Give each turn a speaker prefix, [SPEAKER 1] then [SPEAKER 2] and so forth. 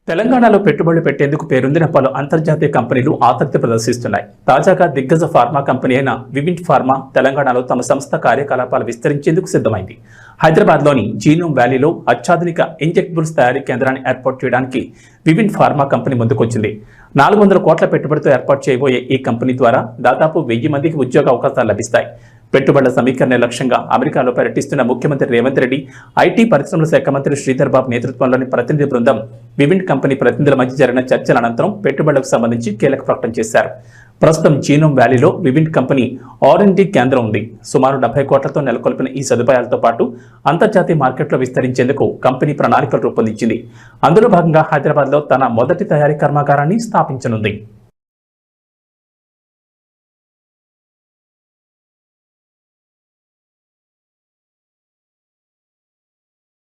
[SPEAKER 1] తెలంగాణలో పెట్టుబడులు పెట్టేందుకు పేరొందిన పలు అంతర్జాతీయ కంపెనీలు ఆసక్తి ప్రదర్శిస్తున్నాయి. తాజాగా దిగ్గజ ఫార్మా కంపెనీ అయిన వివింట్ ఫార్మా తెలంగాణలో తమ సంస్థ కార్యకలాపాలు విస్తరించేందుకు సిద్ధమైంది. హైదరాబాద్లోని జీనోమ్ వ్యాలీలో అత్యాధునిక ఇంజెక్టబుల్స్ తయారీ కేంద్రాన్ని ఏర్పాటు చేయడానికి వివింట్ ఫార్మా కంపెనీ ముందుకొచ్చింది. 400 కోట్ల పెట్టుబడితో ఏర్పాటు చేయబోయే ఈ కంపెనీ ద్వారా దాదాపు 1000 మందికి ఉద్యోగ అవకాశాలు లభిస్తాయి. పెట్టుబడుల సమీకరణ లక్ష్యంగా అమెరికాలో పర్యటిస్తున్న ముఖ్యమంత్రి రేవంత్ రెడ్డి, ఐటీ పరిశ్రమల శాఖ మంత్రి శ్రీధర్ బాబు నేతృత్వంలోని ప్రతినిధి బృందం వివింట్ కంపెనీ ప్రతినిధుల మధ్య జరిగిన చర్చల అనంతరం పెట్టుబడులకు సంబంధించి కీలక ప్రకటన చేశారు. ప్రస్తుతం జీనోమ్ వ్యాలీలో వివింట్ కంపెనీ R&D కేంద్రం ఉంది. సుమారు 70 కోట్లతో నెలకొల్పిన ఈ సదుపాయాలతో పాటు అంతర్జాతీయ మార్కెట్లో విస్తరించేందుకు కంపెనీ ప్రణాళికలు రూపొందించింది. అందులో భాగంగా హైదరాబాద్లో తన మొదటి తయారీ కర్మాగారాన్ని స్థాపించనుంది.